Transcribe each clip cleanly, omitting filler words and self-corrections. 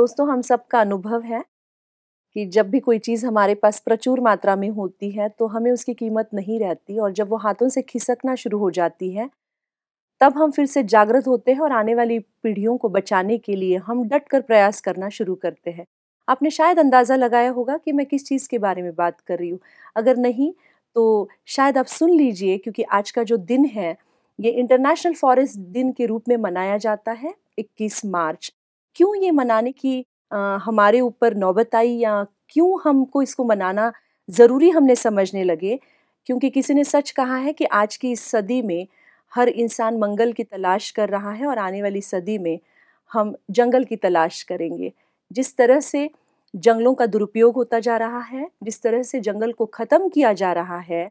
दोस्तों, हम सबका अनुभव है कि जब भी कोई चीज़ हमारे पास प्रचुर मात्रा में होती है तो हमें उसकी कीमत नहीं रहती, और जब वो हाथों से खिसकना शुरू हो जाती है तब हम फिर से जागृत होते हैं और आने वाली पीढ़ियों को बचाने के लिए हम डट कर प्रयास करना शुरू करते हैं। आपने शायद अंदाज़ा लगाया होगा कि मैं किस चीज़ के बारे में बात कर रही हूँ। अगर नहीं तो शायद आप सुन लीजिए, क्योंकि आज का जो दिन है ये इंटरनेशनल फॉरेस्ट दिन के रूप में मनाया जाता है, 21 मार्च। क्यों ये मनाने की हमारे ऊपर नौबत आई, या क्यों हमको इसको मनाना ज़रूरी हमने समझने लगे? क्योंकि किसी ने सच कहा है कि आज की इस सदी में हर इंसान मंगल की तलाश कर रहा है, और आने वाली सदी में हम जंगल की तलाश करेंगे। जिस तरह से जंगलों का दुरुपयोग होता जा रहा है, जिस तरह से जंगल को ख़त्म किया जा रहा है,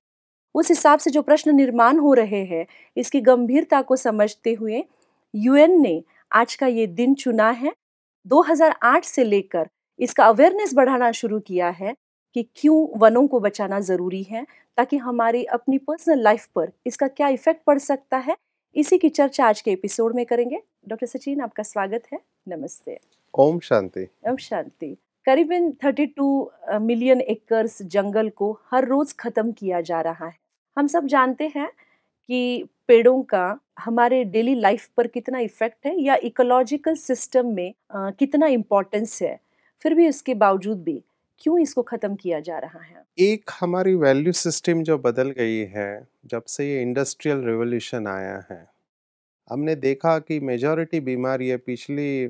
उस हिसाब से जो प्रश्न निर्माण हो रहे हैं, इसकी गंभीरता को समझते हुए यूएन ने आज का ये दिन चुना है। 2008 से लेकर इसका अवेयरनेस बढ़ाना शुरू किया है कि क्यों वनों को बचाना ज़रूरी है, ताकि हमारी अपनी पर्सनल लाइफ पर इसका क्या इफ़ेक्ट पड़ सकता है। इसी की चर्चा आज के एपिसोड में करेंगे। डॉक्टर सचिन, आपका स्वागत है। नमस्ते। ओम शांति। ओम शांति। करीबन 32 मिलियन एकर्स जंगल को हर रोज़ ख़त्म किया जा रहा है। हम सब जानते हैं कि पेड़ों का हमारे डेली लाइफ पर कितना इफ़ेक्ट है, या इकोलॉजिकल सिस्टम में कितना इम्पोर्टेंस है। फिर भी इसके बावजूद भी क्यों इसको ख़त्म किया जा रहा है? एक हमारी वैल्यू सिस्टम जो बदल गई है जब से ये इंडस्ट्रियल रिवॉल्यूशन आया है। हमने देखा कि मेजॉरिटी बीमारियां पिछली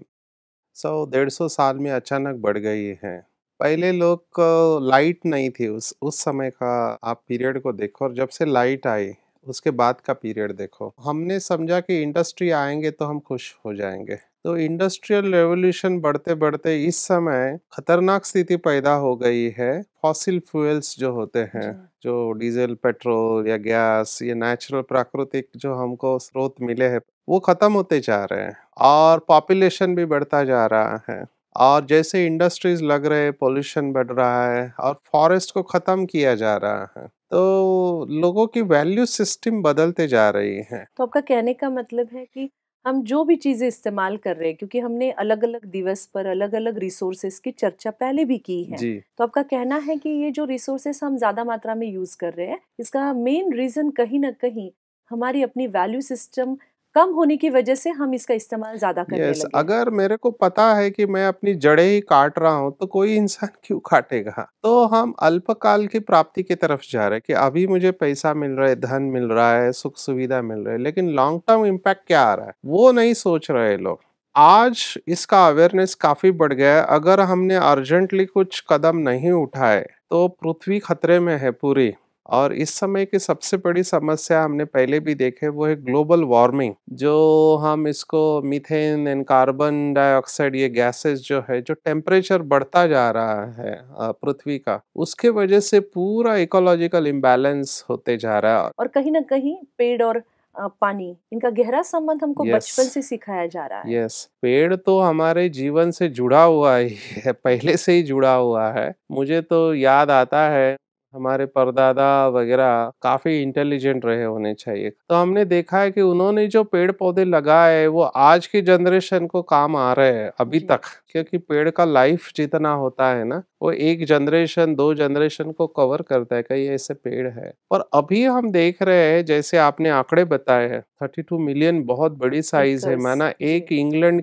100-150 साल में अचानक बढ़ गई है। पहले लोग को लाइट नहीं थी, उस समय का आप पीरियड को देखो, और जब से लाइट आई उसके बाद का पीरियड देखो। हमने समझा कि इंडस्ट्री आएंगे तो हम खुश हो जाएंगे। तो इंडस्ट्रियल रेवोल्यूशन बढ़ते बढ़ते इस समय खतरनाक स्थिति पैदा हो गई है। फॉसिल फ्यूल्स जो होते हैं, जो डीजल, पेट्रोल या गैस, ये नेचुरल प्राकृतिक जो हमको स्रोत मिले हैं, वो खत्म होते जा रहे हैं, और पॉपुलेशन भी बढ़ता जा रहा है। और जैसे इंडस्ट्रीज लग रहे हैं, पोल्यूशन बढ़ रहा है, और फॉरेस्ट को खत्म किया जा रहा है, तो लोगों की वैल्यू सिस्टम बदलते जा रही है। तो आपका कहने का मतलब है कि हम जो भी चीज़ें इस्तेमाल कर रहे हैं, क्योंकि हमने अलग-अलग दिवस पर अलग-अलग रिसोर्सेज की चर्चा पहले भी की है। जी। तो आपका कहना है कि ये जो रिसोर्सेज हम ज़्यादा मात्रा में यूज़ कर रहे हैं, इसका मेन रीज़न कहीं न कहीं हमारी अपनी वैल्यू सिस्टम कम होने की वजह से हम इसका इस्तेमाल ज़्यादा करने यस, लगे हैं। अगर मेरे को पता है कि मैं अपनी जड़ें ही काट रहा हूँ तो कोई इंसान क्यों काटेगा? तो हम अल्पकाल की प्राप्ति की तरफ जा रहे हैं कि अभी मुझे पैसा मिल रहा है, धन मिल रहा है, सुख सुविधा मिल रहा है, लेकिन लॉन्ग टर्म इम्पैक्ट क्या आ रहा है वो नहीं सोच रहे लोग। आज इसका अवेयरनेस काफी बढ़ गया है। अगर हमने अर्जेंटली कुछ कदम नहीं उठाए तो पृथ्वी खतरे में है पूरी। और इस समय की सबसे बड़ी समस्या हमने पहले भी देखे, वो है ग्लोबल वार्मिंग। जो हम इसको मीथेन एंड कार्बन डाइऑक्साइड, ये गैसेस जो है, जो टेम्परेचर बढ़ता जा रहा है पृथ्वी का, उसके वजह से पूरा इकोलॉजिकल इम्बैलेंस होते जा रहा है। और कहीं न कहीं पेड़ और पानी, इनका गहरा संबंध हमको यस, बचपन से सिखाया जा रहा है। यस, पेड़ तो हमारे जीवन से जुड़ा हुआ ही है, पहले से ही जुड़ा हुआ है। मुझे तो याद आता है हमारे परदादा वगैरह काफी इंटेलिजेंट रहे होने चाहिए। तो हमने देखा है कि उन्होंने जो पेड़ पौधे लगाए वो आज की जनरेशन को काम आ रहे हैं अभी जी। तक, क्योंकि पेड़ का लाइफ जितना होता है ना, वो एक जनरेशन 2 जनरेशन को कवर करता है। कई ऐसे पेड़ है, और अभी हम देख रहे हैं जैसे आपने आंकड़े बताए हैं, 32 मिलियन बहुत बड़ी साइज है। एकर्स, माना जी। एक इंग्लैंड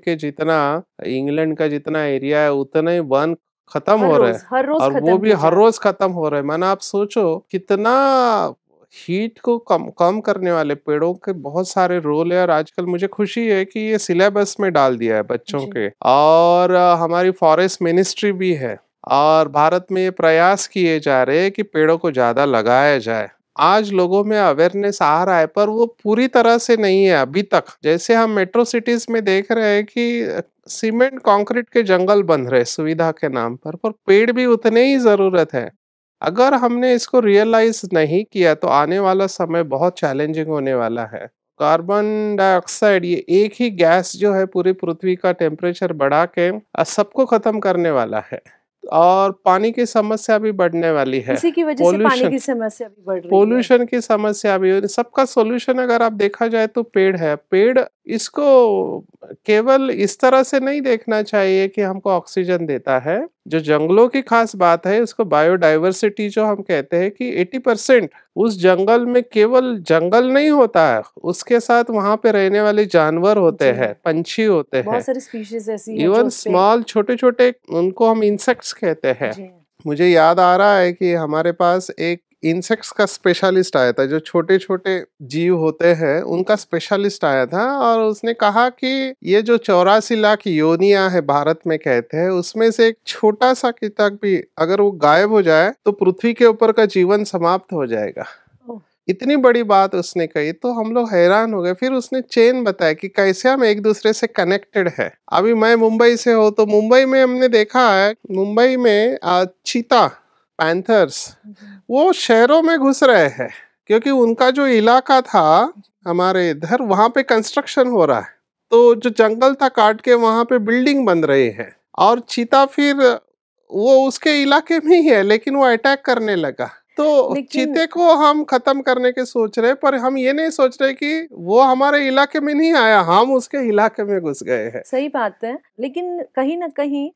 का जितना एरिया है उतना ही वन खत्म हो रहा है, हर रोज़ और वो खत्म भी किए हर जा रहे हैं। रोज खत्म हो रहा है। माना आप सोचो कितना हीट को कम कम करने वाले पेड़ों के बहुत सारे रोल है। और आजकल मुझे खुशी है कि ये सिलेबस में डाल दिया है बच्चों जी। के, और हमारी फॉरेस्ट मिनिस्ट्री भी है, और भारत में ये प्रयास किए जा रहे हैं कि पेड़ों को ज्यादा लगाया जाए। आज लोगों में अवेयरनेस आ रहा है, पर वो पूरी तरह से नहीं है अभी तक। जैसे हम मेट्रो सिटीज में देख रहे हैं कि सीमेंट कंक्रीट के जंगल बन रहे सुविधा के नाम पर पेड़ भी उतने ही जरूरत है। अगर हमने इसको रियलाइज नहीं किया तो आने वाला समय बहुत चैलेंजिंग होने वाला है। कार्बन डाइऑक्साइड, ये एक ही गैस जो है पूरी पृथ्वी का टेम्परेचर बढ़ा के सबको खत्म करने वाला है, और पानी की समस्या भी बढ़ने वाली है। इसी की वजह से पानी पोल्यूशन की समस्या भी बढ़ रही है। पोल्यूशन की समस्या भी है। सबका सॉल्यूशन अगर आप देखा जाए तो पेड़ है। पेड़ इसको केवल इस तरह से नहीं देखना चाहिए कि हमको ऑक्सीजन देता है। जो जंगलों की खास बात है, उसको बायोडाइवर्सिटी जो हम कहते हैं कि 80% उस जंगल में केवल जंगल नहीं होता है, उसके साथ वहां पे रहने वाले जानवर होते जी हैं, पंछी होते बहुत हैं, सारी स्पीशीज ऐसी हैं जो इवन उस पे स्मॉल छोटे छोटे, उनको हम इंसेक्ट्स कहते हैं। जी मुझे याद आ रहा है कि हमारे पास एक इंसेक्ट्स का स्पेशलिस्ट आया था, जो छोटे छोटे जीव होते हैं उनका स्पेशलिस्ट आया था, और उसने कहा कि ये जो 84 लाख योनियां है भारत में कहते हैं, उसमें से एक छोटा सा कीटक भी अगर वो गायब हो जाए तो पृथ्वी के ऊपर का जीवन समाप्त हो जाएगा। ओह, इतनी बड़ी बात उसने कही तो हम लोग हैरान हो गए। फिर उसने चेन बताया कि कैसे हम एक दूसरे से कनेक्टेड है। अभी मैं मुंबई से हूँ, तो मुंबई में हमने देखा है, मुंबई में चीता, पैंथर्स, वो शहरों में घुस रहे हैं, क्योंकि उनका जो इलाका था हमारे इधर, वहां पे कंस्ट्रक्शन हो रहा है, तो जो जंगल था काट के वहां पे बिल्डिंग बन रही है, और चीता फिर वो उसके इलाके में ही है, लेकिन वो अटैक करने लगा। तो लेकिन चीते को हम खत्म करने के सोच रहे, पर हम ये नहीं सोच रहे कि वो हमारे इलाके में नहीं आया, हम उसके इलाके में घुस गए हैं। सही बात है, लेकिन कहीं ना कहीं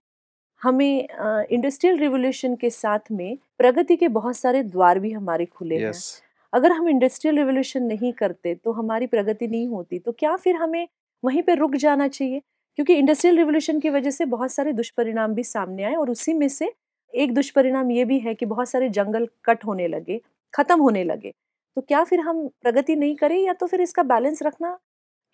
हमें इंडस्ट्रियल रिवॉल्यूशन के साथ में प्रगति के बहुत सारे द्वार भी हमारे खुले हैं। यस, अगर हम इंडस्ट्रियल रिवॉल्यूशन नहीं करते तो हमारी प्रगति नहीं होती, तो क्या फिर हमें वहीं पे रुक जाना चाहिए? क्योंकि इंडस्ट्रियल रिवॉल्यूशन की वजह से बहुत सारे दुष्परिणाम भी सामने आए, और उसी में से एक दुष्परिणाम ये भी है कि बहुत सारे जंगल कट होने लगे, खत्म होने लगे। तो क्या फिर हम प्रगति नहीं करें, या तो फिर इसका बैलेंस रखना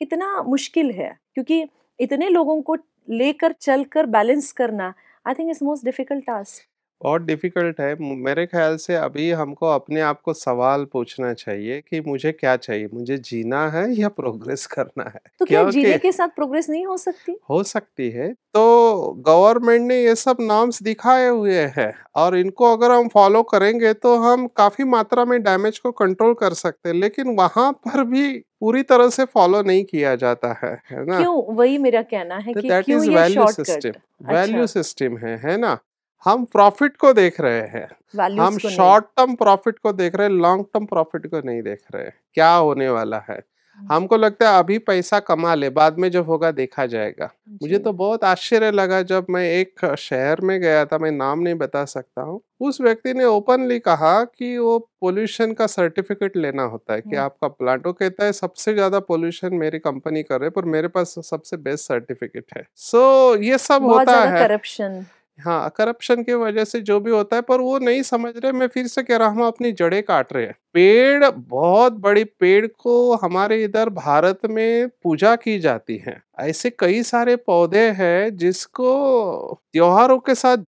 कितना मुश्किल है? क्योंकि इतने लोगों को लेकर चलकर बैलेंस करना, I think it's most difficult task. बहुत डिफिकल्ट है। मेरे ख्याल से अभी हमको अपने आप को सवाल पूछना चाहिए कि मुझे क्या चाहिए, मुझे जीना है या प्रोग्रेस करना है। तो क्या क्योंकि जीने के साथ प्रोग्रेस नहीं हो सकती? हो सकती है, तो गवर्नमेंट ने ये सब नॉर्म्स दिखाए हुए हैं, और इनको अगर हम फॉलो करेंगे तो हम काफी मात्रा में डैमेज को कंट्रोल कर सकते हैं, लेकिन वहां पर भी पूरी तरह से फॉलो नहीं किया जाता है ना। क्यों? वही मेरा कहना है तो कि दैट क्यों इज ये वैल्यू सिस्टम। शॉर्टकट? वैल्यू अच्छा, सिस्टम है ना। हम प्रॉफिट को देख रहे हैं, वैल्यूज हम को नहीं। शॉर्ट टर्म प्रॉफिट को देख रहे हैं, लॉन्ग टर्म प्रॉफिट को नहीं देख रहे क्या होने वाला है। हमको लगता है अभी पैसा कमा ले, बाद में जब होगा देखा जाएगा। मुझे जी, तो बहुत आश्चर्य लगा जब मैं एक शहर में गया था, मैं नाम नहीं बता सकता हूँ, उस व्यक्ति ने ओपनली कहा कि वो पोल्यूशन का सर्टिफिकेट लेना होता है, कि आपका प्लांट, वो कहता है सबसे ज्यादा पोल्यूशन मेरी कंपनी कर रही है, पर मेरे पास सबसे बेस्ट सर्टिफिकेट है। सो ये सब बहुत होता ज्यादा है। करप्शन। हाँ, करप्शन की वजह से जो भी होता है, पर वो नहीं समझ रहे। मैं फिर से कह रहा हूँ, हम अपनी जड़ें काट रहे हैं। पेड़, बहुत बड़ी पेड़ को हमारे इधर भारत में पूजा की जाती है। ऐसे कई सारे पौधे हैं जिसको त्योहारों के साथ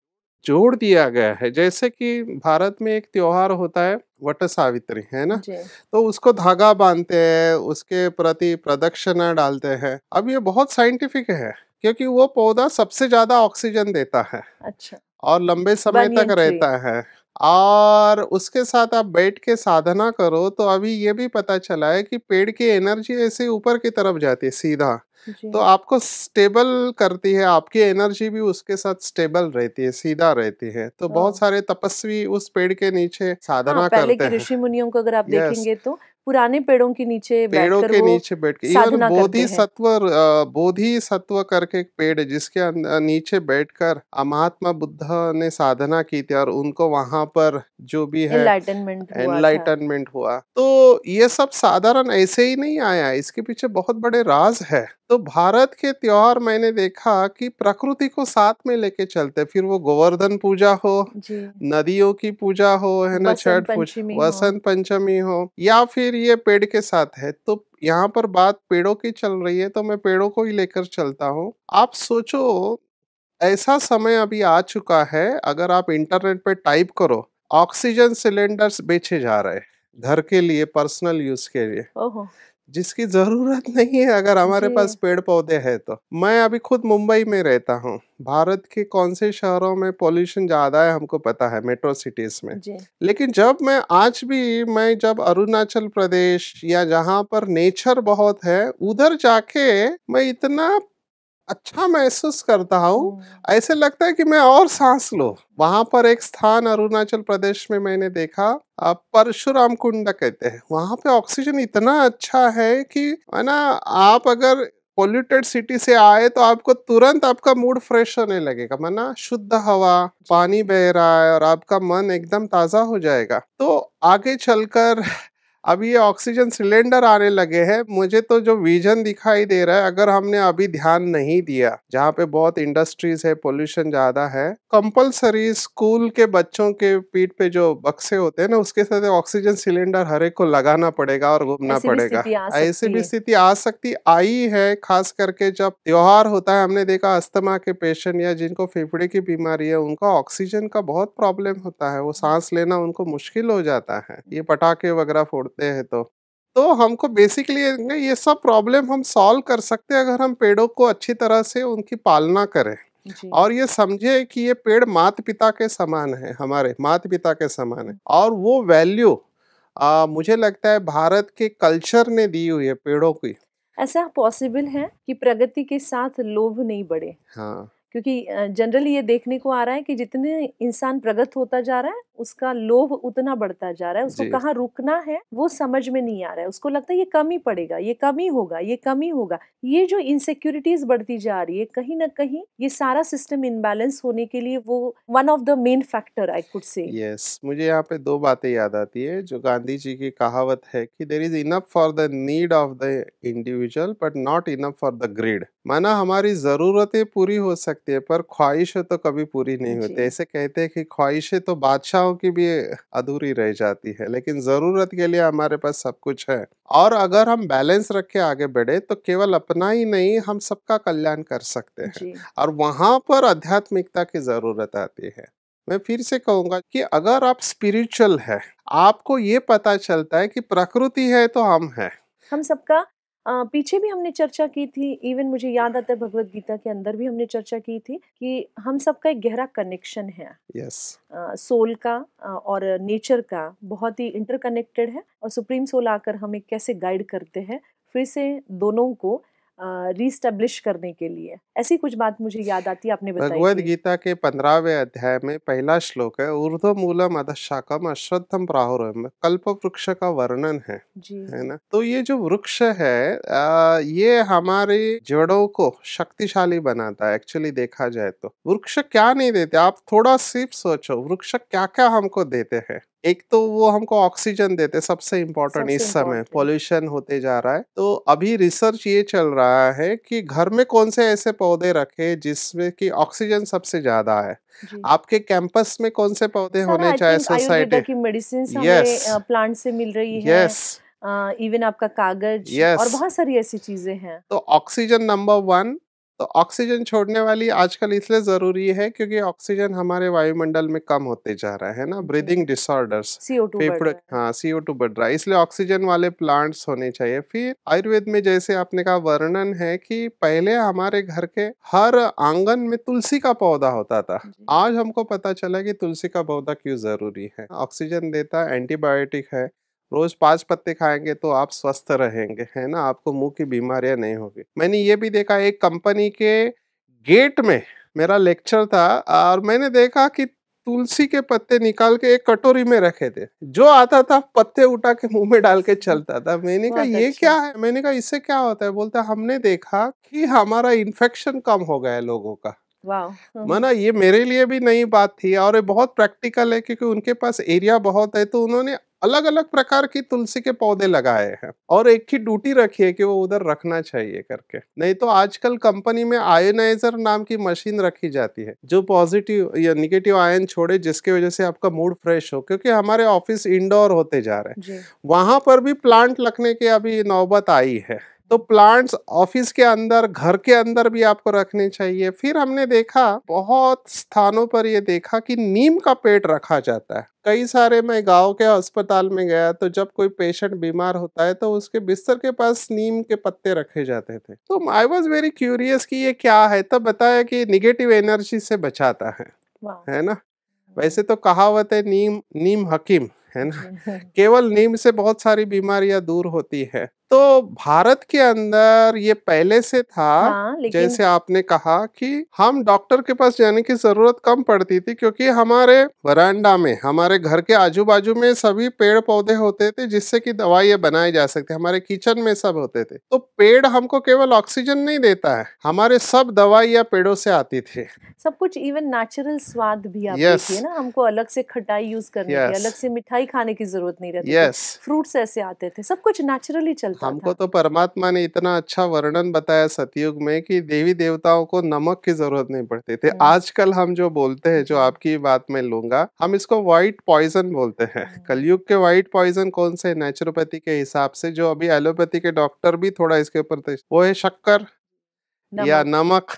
जोड़ दिया गया है। जैसे कि भारत में एक त्योहार होता है वट सावित्री, है ना, जी, तो उसको धागा बांधते हैं, उसके प्रति प्रदक्षिणा डालते हैं। अब ये बहुत साइंटिफिक है, क्योंकि वो पौधा सबसे ज्यादा ऑक्सीजन देता है अच्छा, और लंबे समय तक बनियन ट्री। रहता है। और उसके साथ आप बैठ के साधना करो तो अभी ये भी पता चला है कि पेड़ की एनर्जी ऐसे ऊपर की तरफ जाती है सीधा, तो जी, आपको स्टेबल करती है, आपकी एनर्जी भी उसके साथ स्टेबल रहती है, सीधा रहती है। तो ओ, बहुत सारे तपस्वी उस पेड़ के नीचे हाँ, साधना पहले करते के हैं। ऋषि मुनियों को अगर आप यस, देखेंगे तो पुराने पेड़ों के नीचे पेड़ों बैठकर के वो नीचे बैठ के, इवन साधना करते हैं। बोधि सत्व करके एक पेड़ है, जिसके नीचे बैठकर महात्मा बुद्ध ने साधना की थी, और उनको वहां पर जो भी है एनलाइटनमेंट हुआ था। एनलाइटनमेंट हुआ। तो ये सब साधारण ऐसे ही नहीं आया, इसके पीछे बहुत बड़े राज है। तो भारत के त्योहार मैंने देखा कि प्रकृति को साथ में लेके चलते, फिर वो गोवर्धन पूजा हो, जी, नदियों की पूजा हो, है ना, बसंत छठ पूजा, पंचमी हो। वसंत पंचमी हो, या फिर ये पेड़ के साथ है। तो यहाँ पर बात पेड़ों की चल रही है, तो मैं पेड़ों को ही लेकर चलता हूँ। आप सोचो, ऐसा समय अभी आ चुका है, अगर आप इंटरनेट पे टाइप करो, ऑक्सीजन सिलेंडर्स बेचे जा रहे हैं घर के लिए, पर्सनल यूज के लिए, ओहो, जिसकी जरूरत नहीं है अगर हमारे जी, पास पेड़ पौधे हैं तो। मैं अभी खुद मुंबई में रहता हूँ। भारत के कौन से शहरों में पॉल्यूशन ज्यादा है हमको पता है, मेट्रो सिटीज में। जी, लेकिन जब मैं आज भी, मैं जब अरुणाचल प्रदेश या जहाँ पर नेचर बहुत है उधर जाके मैं इतना अच्छा महसूस करता हूँ। हम्म, ऐसे लगता है कि मैं और सांस लो। वहां पर एक स्थान अरुणाचल प्रदेश में मैंने देखा, परशुराम कुंड कहते हैं, वहां पे ऑक्सीजन इतना अच्छा है कि, है ना, आप अगर पोल्यूटेड सिटी से आए तो आपको तुरंत आपका मूड फ्रेश होने लगेगा, माना शुद्ध हवा, पानी बह रहा है और आपका मन एकदम ताजा हो जाएगा। तो आगे चलकर अब ये ऑक्सीजन सिलेंडर आने लगे हैं, मुझे तो जो विजन दिखाई दे रहा है, अगर हमने अभी ध्यान नहीं दिया, जहाँ पे बहुत इंडस्ट्रीज है, पोल्यूशन ज्यादा है, कंपलसरी स्कूल के बच्चों के पीठ पे जो बक्से होते हैं ना, उसके साथ ऑक्सीजन सिलेंडर हर एक को लगाना पड़ेगा और घूमना ऐसी भी पड़ेगा। स्थिति आ ऐसी सकती भी है। स्थिति आ सकती आई है, खास करके जब त्योहार होता है। हमने देखा अस्थमा के पेशेंट या जिनको फेफड़े की बीमारी है, उनका ऑक्सीजन का बहुत प्रॉब्लम होता है, वो सांस लेना उनको मुश्किल हो जाता है, ये पटाखे वगैरह फोड़ते हैं। तो हमको बेसिकली ये सब प्रॉब्लम हम सॉल्व कर सकते हैं अगर हम पेड़ों को अच्छी तरह से उनकी पालना करें जी। और ये समझे कि ये पेड़ माता पिता के समान है, हमारे माता पिता के समान है, और वो वैल्यू मुझे लगता है भारत के कल्चर ने दी हुई है पेड़ों की। ऐसा पॉसिबल है कि प्रगति के साथ लोभ नहीं बढ़े? हाँ, क्योंकि जनरली ये देखने को आ रहा है कि जितने इंसान प्रगत होता जा रहा है, उसका लोभ उतना बढ़ता जा रहा है। उसको जी, कहाँ रुकना है, वो समझ में नहीं आ रहा है। उसको लगता है ये कम ही पड़ेगा, ये कम ही होगा, ये कम ही होगा। ये जो इनसिक्योरिटीज़ बढ़ती जा रही है, कहीं न कहीं ये सारा सिस्टम इम्बैलेंस होने के लिए वो one of the main factor I could say. Yes, मुझे यहाँ पे दो बातें याद आती है। जो गांधी जी की कहावत है कि there is enough for the need of the individual but not enough for the greed. माना हमारी जरूरतें पूरी हो सकती है पर ख्वाहिशें तो कभी पूरी नहीं होती। जी। ऐसे कहते हैं कि ख्वाहिशें तो बादशाहों की भी अधूरी रह जाती है, लेकिन जरूरत के लिए हमारे पास सब कुछ है। और अगर हम बैलेंस रख के आगे बढ़े तो केवल अपना ही नहीं, हम सबका कल्याण कर सकते हैं। जी। और वहां पर आध्यात्मिकता की जरूरत आती है। मैं फिर से कहूंगा कि अगर आप स्पिरिचुअल है, आपको ये पता चलता है कि प्रकृति है तो हम हैं। हम सबका पीछे भी हमने चर्चा की थी, इवन मुझे याद आता है भगवत गीता के अंदर भी हमने चर्चा की थी कि हम सबका एक गहरा कनेक्शन है। यस, सोल का और नेचर का बहुत ही इंटरकनेक्टेड है, और सुप्रीम सोल आकर हमें कैसे गाइड करते हैं फिर से दोनों को रीस्टैब्लिश करने के लिए। ऐसी कुछ बात मुझे याद आती है, आपने बताई भगवद थी। गीता के 15वें अध्याय में पहला श्लोक है, ऊर्ध्वमूलम अधःशाखम अश्वत्थम प्राहुरम, कल्प वृक्ष का वर्णन जी। है ना। तो ये जो वृक्ष है, ये हमारी जड़ों को शक्तिशाली बनाता है। एक्चुअली देखा जाए तो वृक्ष क्या नहीं देते, आप थोड़ा सिर्फ सोचो वृक्ष क्या क्या हमको देते हैं। एक तो वो हमको ऑक्सीजन देते, सबसे इम्पोर्टेंट। सबसे इस समय इम्पोर्टेंट। पॉल्यूशन होते जा रहा है, तो अभी रिसर्च ये चल रहा है कि घर में कौन से ऐसे पौधे रखे जिसमें कि ऑक्सीजन सबसे ज्यादा है। जी। आपके कैंपस में कौन से पौधे सारा होने आई चाहिए, थिंक आयुर्वेदा सोसाइटी। की मेडिसिन्स यस, हमें प्लांट से मिल रही है। यस, इवन आपका कागज और यस। बहुत सारी ऐसी चीजें हैं। तो ऑक्सीजन नंबर वन। तो ऑक्सीजन छोड़ने वाली आजकल इसलिए जरूरी है क्योंकि ऑक्सीजन हमारे वायुमंडल में कम होते जा रहा है ना, जी। ब्रीदिंग डिसऑर्डर्स, CO2 बढ़ फेफड़े, रहा है। हाँ, CO2 बढ़ रहा है, इसलिए ऑक्सीजन वाले प्लांट्स होने चाहिए। फिर आयुर्वेद में जैसे आपने कहा वर्णन है कि पहले हमारे घर के हर आंगन में तुलसी का पौधा होता था। जी। आज हमको पता चला कि तुलसी का पौधा क्यों जरूरी है। ऑक्सीजन देता है, एंटीबायोटिक है, रोज 5 पत्ते खाएंगे तो आप स्वस्थ रहेंगे, है ना, आपको मुंह की बीमारियां नहीं होगी। मैंने ये भी देखा, एक कंपनी के गेट में मेरा लेक्चर था और मैंने देखा कि तुलसी के पत्ते निकाल के एक कटोरी में रखे थे, जो आता था पत्ते उठा के मुंह में डाल के चलता था। मैंने कहा बहुत ये अच्छा। क्या है, मैंने कहा इससे क्या होता है। बोलता हमने देखा कि हमारा इन्फेक्शन कम हो गया है लोगों का। वाह। माना ये मेरे लिए भी नई बात थी और ये बहुत प्रैक्टिकल है क्योंकि उनके पास एरिया बहुत है, तो उन्होंने अलग अलग प्रकार की तुलसी के पौधे लगाए हैं और एक ही ड्यूटी रखी है कि वो उधर रखना चाहिए करके। नहीं तो आजकल कंपनी में आयोनाइजर नाम की मशीन रखी जाती है जो पॉजिटिव या निगेटिव आयन छोड़े, जिसकी वजह से आपका मूड फ्रेश हो। क्योंकि हमारे ऑफिस इंडोर होते जा रहे हैं, जी। वहां पर भी प्लांट लगने की अभी नौबत आई है। तो प्लांट्स ऑफिस के अंदर, घर के अंदर भी आपको रखने चाहिए। फिर हमने देखा बहुत स्थानों पर ये देखा कि नीम का पेड़ रखा जाता है। कई सारे, मैं गांव के अस्पताल में गया तो जब कोई पेशेंट बीमार होता है तो उसके बिस्तर के पास नीम के पत्ते रखे जाते थे। तो आई वॉज वेरी क्यूरियस कि ये क्या है, तब बताया कि निगेटिव एनर्जी से बचाता है वाह। ना। वैसे तो कहावत है नीम नीम हकीम, है ना। जी। केवल नीम से बहुत सारी बीमारियां दूर होती है। तो भारत के अंदर ये पहले से था, हाँ, लेकिन जैसे आपने कहा कि हम डॉक्टर के पास जाने की जरूरत कम पड़ती थी, क्योंकि हमारे वरांडा में, हमारे घर के आजू बाजू में सभी पेड़ पौधे होते थे जिससे कि दवाइयाँ बनाई जा सकती, हमारे किचन में सब होते थे। तो पेड़ हमको केवल ऑक्सीजन नहीं देता है, हमारे सब दवाइयाँ पेड़ों से आती थी। सब कुछ इवन नेचुरल स्वाद भी आप यस, देखिए ना, हमको अलग से खटाई यूज़ करने की, यस, अलग से मिठाई खाने की ज़रूरत नहीं रहती थी। यस। फ्रूट्स ऐसे आते थे, सब कुछ नेचुरली चलता हमको था। तो परमात्मा ने इतना अच्छा वर्णन बताया सतयुग में कि देवी देवताओं को नमक की जरूरत नहीं पड़ती थी। हुँ, आजकल हम जो बोलते हैं, जो जी। आपकी बात में लूंगा, हम इसको व्हाइट पॉइजन बोलते हैं। हुँ, कलयुग के व्हाइट पॉइजन कौन से? नेचुरोपैथी के हिसाब से, जो अभी एलोपैथी के डॉक्टर भी थोड़ा इसके ऊपर वो है शक्कर या नमक। नमक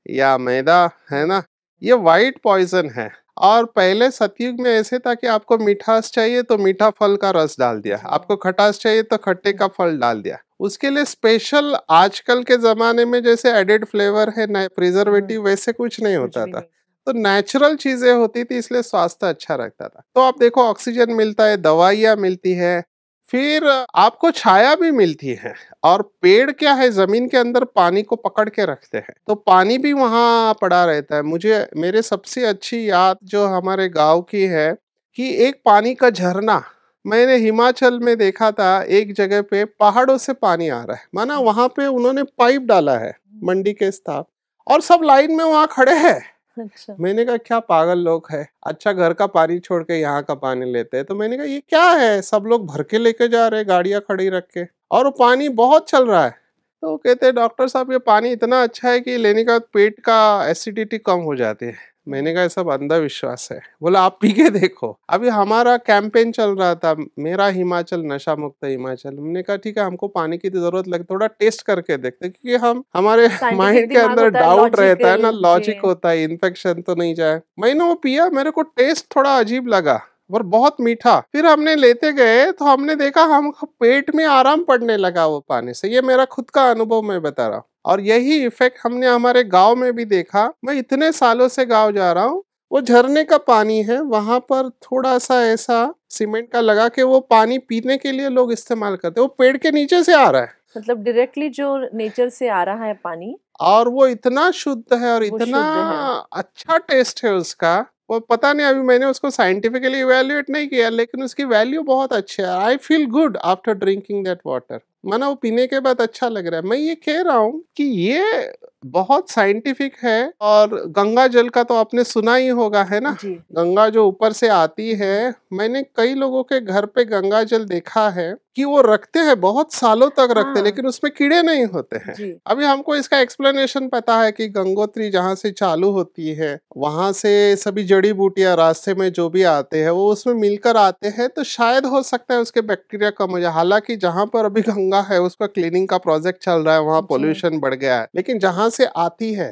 या मैदा, है हुँ, ना। ये व्हाइट पॉइजन है। और पहले सतयुग में ऐसे था कि आपको मिठास चाहिए तो मीठा फल का रस डाल दिया, जी। आपको खटास चाहिए तो खट्टे का हुँ, फल डाल दिया। उसके लिए स्पेशल आजकल के जमाने में जैसे एडेड फ्लेवर है, नए हुँ, प्रिजर्वेटिव, वैसे कुछ नहीं कुछ होता भी था। नहीं। तो नेचुरल चीजें होती थी, इसलिए स्वास्थ्य अच्छा रखता था। तो आप देखो, ऑक्सीजन मिलता है, दवाइयाँ मिलती है, फिर आपको छाया भी मिलती है। और पेड़ क्या है, जमीन के अंदर पानी को पकड़ के रखते हैं, तो पानी भी वहां पड़ा रहता है। मुझे मेरे सबसे अच्छी याद जो हमारे गांव की है, कि एक पानी का झरना मैंने हिमाचल में देखा था। एक जगह पे पहाड़ों से पानी आ रहा है, माना हुँ, वहां पे उन्होंने पाइप डाला है, हुँ, मंडी के स्थाप, और सब लाइन में वहां खड़े हैं। अच्छा। मैंने कहा क्या पागल लोग हैं, अच्छा घर का पानी छोड़ के यहाँ का पानी लेते हैं। तो मैंने कहा ये क्या है, सब लोग भर के लेके जा रहे हैं गाड़ियां खड़ी रख के, और वो पानी बहुत चल रहा है। तो वो कहते हैं डॉक्टर साहब ये पानी इतना अच्छा है कि लेने के बाद पेट का एसिडिटी कम हो जाती है। मैंने हुँ, कहा ये सब अंधविश्वास है। बोला आप पी के देखो। अभी हमारा कैंपेन चल रहा था, मेरा हिमाचल नशा मुक्त हिमाचल। हमने कहा ठीक है, हमको पानी की तो जरूरत लगे, थोड़ा टेस्ट करके देखते हैं, क्योंकि हम हमारे साइंटिफिक माइंड के दिमाग अंदर होता है, डाउट रहता है लॉजिकल। ना, जी। लॉजिक होता है, इन्फेक्शन तो नहीं जाए। मैंने वो पिया, मेरे को टेस्ट थोड़ा अजीब लगा और बहुत मीठा। फिर हमने लेते गए तो हमने देखा हम पेट में आराम पड़ने लगा वो पानी से। ये मेरा खुद का अनुभव मैं बता रहा हूँ। और यही इफेक्ट हमने हमारे गांव में भी देखा। मैं इतने सालों से गांव जा रहा हूँ, वो झरने का पानी है, वहां पर थोड़ा सा ऐसा सीमेंट का लगा के वो पानी पीने के लिए लोग इस्तेमाल करते हैं। वो पेड़ के नीचे से आ रहा है, मतलब डायरेक्टली जो नेचर से आ रहा है पानी, और वो इतना शुद्ध है और वो इतना शुद्ध है। अच्छा टेस्ट है उसका। वो पता नहीं, अभी मैंने उसको साइंटिफिकली इवेल्युएट नहीं किया, लेकिन उसकी वैल्यू बहुत अच्छी है। I feel good after drinking that water. माना वो पीने के बाद अच्छा लग रहा है। मैं ये कह रहा हूँ कि ये बहुत साइंटिफिक है। और गंगा जल का तो आपने सुना ही होगा, है ना। जी। गंगा जो ऊपर से आती है, हुँ, मैंने कई लोगों के घर पे गंगा जल देखा है कि वो रखते हैं, बहुत सालों तक रखते हैं, हाँ, लेकिन उसमें कीड़े नहीं होते हैं। जी। अभी हमको इसका एक्सप्लेनेशन पता है कि गंगोत्री जहाँ से चालू होती है, वहां से सभी जड़ी बूटियां रास्ते में जो भी आते हैं वो उसमें मिलकर आते हैं, तो शायद हो सकता है उसके बैक्टीरिया कम हो जाए। हालांकि जहाँ पर अभी गंगा है उसका क्लीनिंग का प्रोजेक्ट चल रहा है, वहाँ जी। पोल्यूशन बढ़ गया है, लेकिन जहाँ से आती है,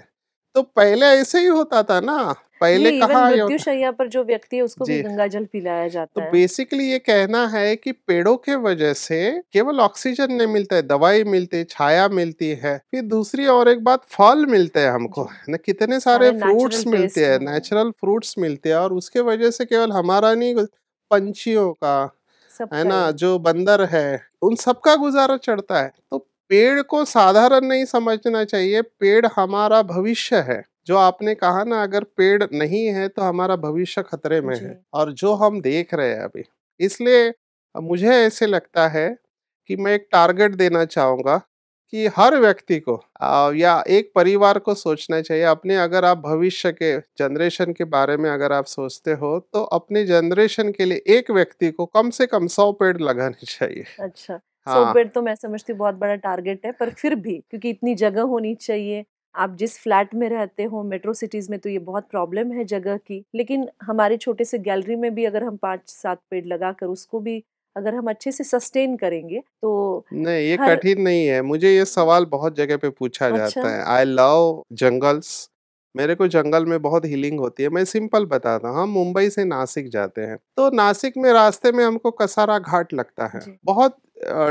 तो पहले ऐसे ही होता था ना। जी, पहले इवन कहाँ ये होता। मृत्युशैया पर जो व्यक्ति है उसको भी जी। गंगा जल पिलाया तो जाता है। बेसिकली ये कहना है कि पेड़ों के वजह से केवल ऑक्सीजन नहीं मिलता है, दवाई मिलती है, छाया मिलती है, फिर दूसरी और एक बात, फल मिलते हैं हमको, जी, है ना। कितने सारे सारे फ्रूट्स नेचुरल मिलते टेस्ट हैं, हैं, नेचुरल फ्रूट्स मिलते हैं। और उसके वजह से केवल हमारा नहीं, पंछियों का, है सबका ना, ही। जो बंदर है, उन सबका गुजारा चढ़ता है। तो पेड़ को साधारण नहीं समझना चाहिए, पेड़ हमारा भविष्य है। जो आपने कहा ना, अगर पेड़ नहीं है तो हमारा भविष्य खतरे में जी। है, और जो हम देख रहे हैं अभी। इसलिए मुझे ऐसे लगता है कि मैं एक टारगेट देना चाहूंगा कि हर व्यक्ति को या एक परिवार को सोचना चाहिए अपने, अगर आप भविष्य के जनरेशन के बारे में अगर आप सोचते हो, तो अपने जनरेशन के लिए एक व्यक्ति को कम से कम 100 पेड़ लगाने चाहिए। अच्छा, 100 हाँ, पेड़ तो मैं समझती हूँ बहुत बड़ा टारगेट है, पर फिर भी क्योंकि इतनी जगह होनी चाहिए, आप जिस फ्लैट में रहते हो, मेट्रो सिटीज़ में तो ये बहुत प्रॉब्लम है जगह की। लेकिन हमारे छोटे से गैलरी में भी अगर हम 5-7 पेड़ लगाकर उसको भी अगर हम अच्छे से सस्टेन करेंगे, तो नहीं ये हर कठिन नहीं है। मुझे ये सवाल बहुत जगह पे पूछा अच्छा, जाता है। I love jungles. मेरे को जंगल में बहुत हीलिंग होती है। मैं सिंपल बताता हूँ, हम मुंबई से नासिक जाते हैं, तो नासिक में रास्ते में हमको कसारा घाट लगता है, जी। बहुत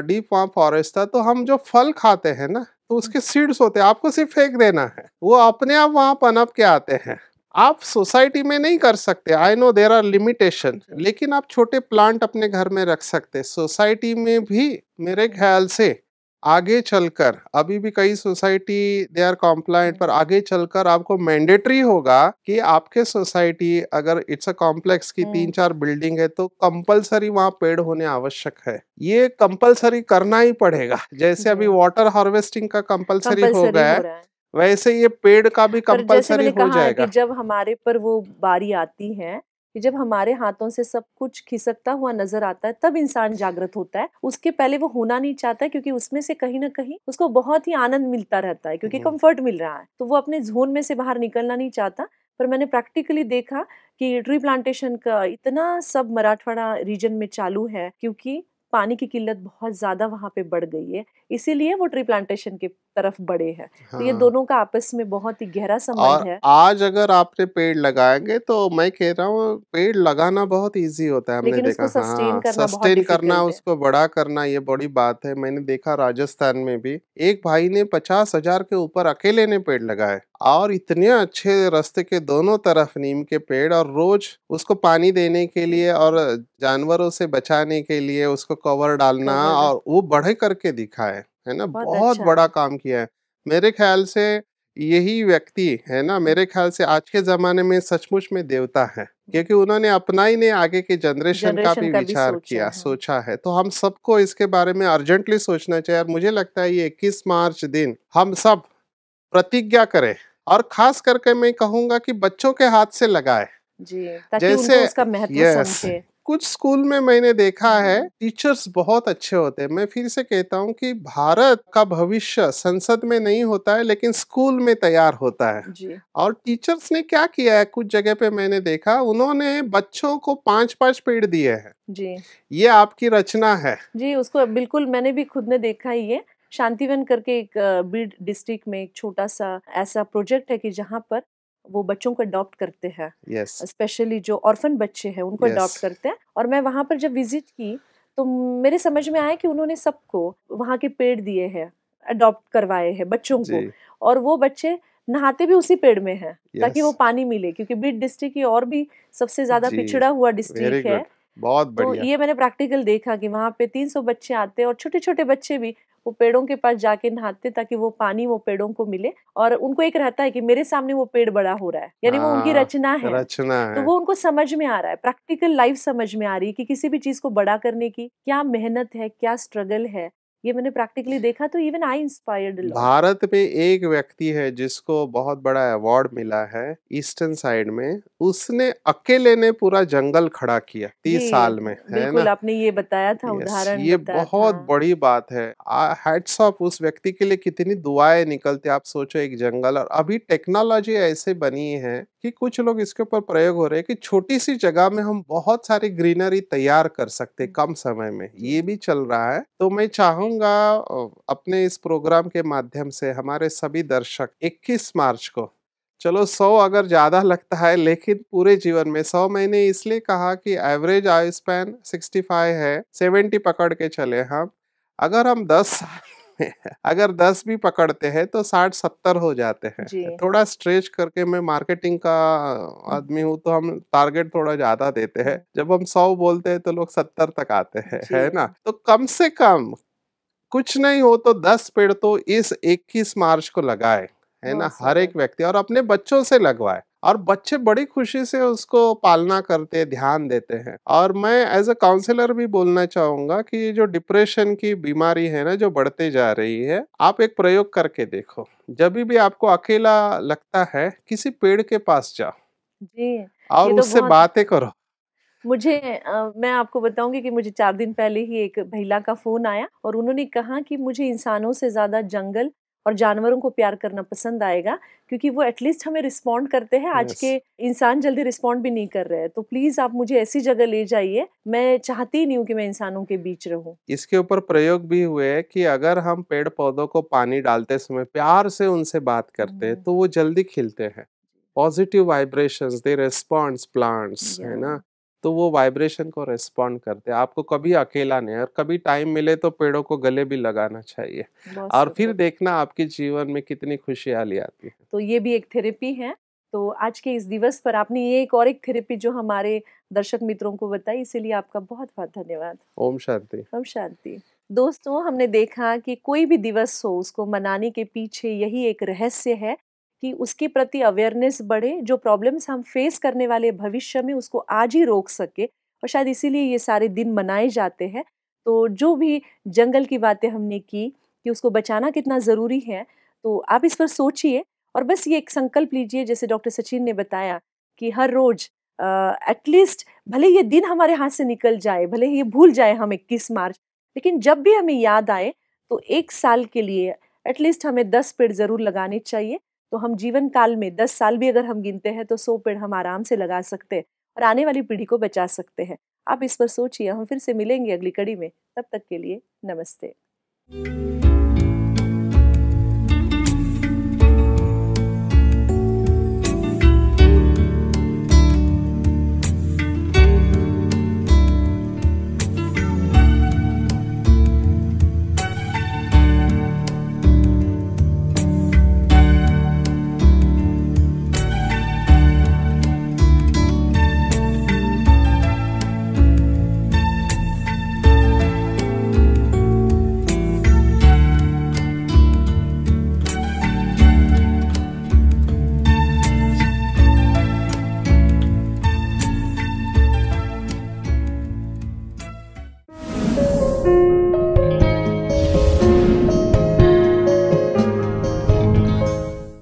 डीप वहाँ फॉरेस्ट था। तो हम जो फल खाते हैं ना, तो हुँ, उसके सीड्स होते हैं, आपको सिर्फ फेंक देना है, वो अपने आप वहाँ पनप के आते हैं। आप सोसाइटी में नहीं कर सकते, I know there are limitation, लेकिन आप छोटे प्लांट अपने घर में रख सकते। सोसाइटी में भी मेरे ख्याल से आगे चलकर, अभी भी कई सोसाइटी दे आर कॉम्प्लाइंट, पर आगे चलकर आपको मैंडेटरी होगा कि आपके सोसाइटी अगर इट्स अ कॉम्प्लेक्स की 3-4 बिल्डिंग है तो कंपलसरी वहाँ पेड़ होने आवश्यक है। ये कंपलसरी करना ही पड़ेगा। जैसे अभी वाटर हार्वेस्टिंग का कंपलसरी हो कंपलसरी गया हो है, रहा है। वैसे ये पेड़ का भी पर जैसे कंपलसरी मैंने हो कहा है कि जाएगा। जब हमारे पर वो बारी आती है कि जब हमारे हाथों से सब कुछ खिसकता हुआ नजर आता है, तब इंसान जागृत होता है। उसके पहले वो होना नहीं चाहता है, क्योंकि उसमें से कहीं ना कहीं उसको बहुत ही आनंद मिलता रहता है, क्योंकि कंफर्ट मिल रहा है, तो वो अपने जोन में से बाहर निकलना नहीं चाहता। पर मैंने प्रैक्टिकली देखा कि ट्री प्लांटेशन का इतना सब मराठवाड़ा रीजन में चालू है, क्योंकि पानी की किल्लत बहुत ज्यादा वहां पे बढ़ गई है, इसीलिए वो ट्री प्लांटेशन की तरफ बढ़े हैं। तो ये हाँ, दोनों का आपस में बहुत ही गहरा संबंध और है। आज अगर आपने पेड़ लगाएंगे तो मैं कह रहा हूँ पेड़ लगाना बहुत इजी होता है, हमने लेकिन देखा। उसको सस्टेन हाँ, करना बहुत सस्टेन करना, डिफिकल्ट है। उसको बड़ा करना, ये बड़ी बात है। मैंने देखा राजस्थान में भी एक भाई ने 50,000 के ऊपर अकेले ने पेड़ लगाए, और इतने अच्छे रास्ते के दोनों तरफ नीम के पेड़, और रोज उसको पानी देने के लिए और जानवरों से बचाने के लिए उसको कवर डालना, कवर्ड और वो बढ़े करके दिखा है ना, बहुत बहुत अच्छा बड़ा है। काम किया है। मेरे ख्याल से यही व्यक्ति है ना, मेरे ख्याल से आज के जमाने में सचमुच में देवता है, क्योंकि उन्होंने अपना ही नहीं, आगे के जनरेशन का जनरेशन भी का भी विचार सोचा किया, है। सोचा है। तो हम सबको इसके बारे में अर्जेंटली सोचना चाहिए, और मुझे लगता है ये 21 मार्च दिन हम सब प्रतिज्ञा करें, और खास करके मैं कहूंगा कि बच्चों के हाथ से लगाए। जी, ताकि जैसे, उनको उसका महत्व यस, समझे। कुछ स्कूल में मैंने देखा है टीचर्स बहुत अच्छे होते हैं। मैं फिर से कहता हूँ कि भारत का भविष्य संसद में नहीं होता है, लेकिन स्कूल में तैयार होता है। जी और टीचर्स ने क्या किया है, कुछ जगह पे मैंने देखा, उन्होंने बच्चों को 5-5 पेड़ दिए हैं। जी ये आपकी रचना है। जी, उसको बिल्कुल मैंने भी खुद ने देखा ही है। शांतिवन करके एक बीड डिस्ट्रिक्ट में एक छोटा-सा ऐसा प्रोजेक्ट है कि जहाँ पर वो बच्चों को अडॉप्ट करते हैं। यस, स्पेशली जो ऑर्फन बच्चे हैं उनको यस, अडॉप्ट करते हैं, और मैं वहाँ पर जब विज़िट की तो मेरे समझ में आया कि उन्होंने सबको वहाँ के पेड़ दिए हैं, अडॉप्ट करवाए हैं बच्चों जी, को, और वो बच्चे नहाते भी उसी पेड़ में हैं, ताकि यस, वो पानी मिले, क्योंकि बीड डिस्ट्रिक्ट की और भी सबसे ज़्यादा जी, पिछड़ा हुआ वेरी डिस्ट्रिक्ट है। गुड, बहुत तो बढ़िया। ये मैंने प्रैक्टिकल देखा कि वहाँ पे 300 बच्चे आते हैं, और छोटे-छोटे बच्चे भी वो पेड़ों के पास जाके नहाते, ताकि वो पानी वो पेड़ों को मिले, और उनको एक रहता है कि मेरे सामने वो पेड़ बड़ा हो रहा है, यानी वो उनकी हाँ, रचना है। रचना तो है। वो उनको समझ में आ रहा है, प्रैक्टिकल लाइफ समझ में आ रही है कि किसी भी चीज़ को बड़ा करने की क्या मेहनत है, क्या स्ट्रगल है। ये मैंने प्रैक्टिकली देखा, तो even I inspired a lot. Bharat में एक व्यक्ति है जिसको बहुत बड़ा अवार्ड मिला है ईस्टर्न साइड में। उसने अकेले ने पूरा जंगल खड़ा किया जी, 30 साल में, है बिल्कुल ना। आपने ये बताया था, यस, उदाहरण ये बताया बहुत था। बड़ी बात है। हैट्स ऑफ उस व्यक्ति के लिए, कितनी दुआएं निकलती। आप सोचो एक जंगल, और अभी टेक्नोलॉजी ऐसे बनी है कि कुछ लोग इसके ऊपर प्रयोग हो रहे हैं कि छोटी सी जगह में हम बहुत सारी ग्रीनरी तैयार कर सकते कम समय में। ये भी चल रहा है। तो मैं चाहूंगा अपने इस प्रोग्राम के माध्यम से हमारे सभी दर्शक 21 मार्च को, चलो 100 अगर ज्यादा लगता है, लेकिन पूरे जीवन में 100, मैंने इसलिए कहा कि एवरेज आयु स्पैन 65 है, 70 पकड़ के चले हम। अगर हम 10 साल में अगर 10 भी पकड़ते हैं तो 60-70 हो जाते हैं। जी, थोड़ा स्ट्रेच करके, मैं मार्केटिंग का आदमी हूँ तो हम टारगेट थोड़ा ज्यादा देते हैं। जब हम 100 बोलते हैं तो लोग 70 तक आते हैं, जी, है ना। तो कम से कम कुछ नहीं हो तो 10 पेड़ तो इस 21 मार्च को लगाए, है ना, बहुत हर सुंदर। एक व्यक्ति, और अपने बच्चों से लगवाए। और बच्चे बड़ी खुशी से उसको पालना करते, ध्यान देते हैं। और मैं एज अ काउंसलर भी बोलना चाहूंगा कि ये जो डिप्रेशन की बीमारी है ना, जो बढ़ते जा रही है, आप एक प्रयोग करके देखो। जब भी आपको अकेला लगता है, किसी पेड़ के पास जाओ जी, और ये तो उससे बहुत बातें करो। मुझे मैं आपको बताऊँगी कि मुझे 4 दिन पहले ही एक महिला का फ़ोन आया, और उन्होंने कहा कि मुझे इंसानों से ज़्यादा जंगल और जानवरों को प्यार करना पसंद आएगा, क्योंकि वो एटलीस्ट हमें रिस्पॉन्ड करते हैं। आज यस, के इंसान जल्दी रिस्पॉन्ड भी नहीं कर रहे हैं। तो प्लीज़ आप मुझे ऐसी जगह ले जाइए, मैं चाहती ही नहीं हूँ कि मैं इंसानों के बीच रहूँ। इसके ऊपर प्रयोग भी हुए हैं कि अगर हम पेड़ पौधों को पानी डालते समय प्यार से उनसे बात करते हैं हुँ, तो वो जल्दी खिलते हैं। पॉजिटिव वाइब्रेशंस दे रिस्पॉन्ड्स प्लांट्स, या है ना। तो वो वाइब्रेशन को रिस्पॉन्ड करते हैं। आपको कभी अकेला नहीं, और कभी टाइम मिले तो पेड़ों को गले भी लगाना चाहिए। बहुत और फिर सुंदर। देखना आपके जीवन में कितनी खुशहाली आती है। तो ये भी एक थेरेपी है, तो आज के इस दिवस पर आपने ये एक थेरेपी जो हमारे दर्शक मित्रों को बताई, इसीलिए आपका बहुत-बहुत धन्यवाद। ओम शांति। ओम शांति। दोस्तों, हमने देखा कि कोई भी दिवस हो, उसको मनाने के पीछे यही एक रहस्य है कि उसके प्रति अवेयरनेस बढ़े, जो प्रॉब्लम्स हम फेस करने वाले भविष्य में उसको आज ही रोक सके, और शायद इसीलिए ये सारे दिन मनाए जाते हैं। तो जो भी जंगल की बातें हमने की कि उसको बचाना कितना ज़रूरी है, तो आप इस पर सोचिए और बस ये एक संकल्प लीजिए, जैसे डॉक्टर सचिन ने बताया कि हर रोज़ एटलीस्ट भले ये दिन हमारे हाथ से निकल जाए, भले ही ये भूल जाए हम 21 मार्च, लेकिन जब भी हमें याद आए तो 1 साल के लिए एटलीस्ट हमें 10 पेड़ ज़रूर लगाने चाहिए। तो हम जीवन काल में 10 साल भी अगर हम गिनते हैं तो 100 पेड़ हम आराम से लगा सकते हैं और आने वाली पीढ़ी को बचा सकते हैं। आप इस पर सोचिए, हम फिर से मिलेंगे अगली कड़ी में। तब तक के लिए नमस्ते।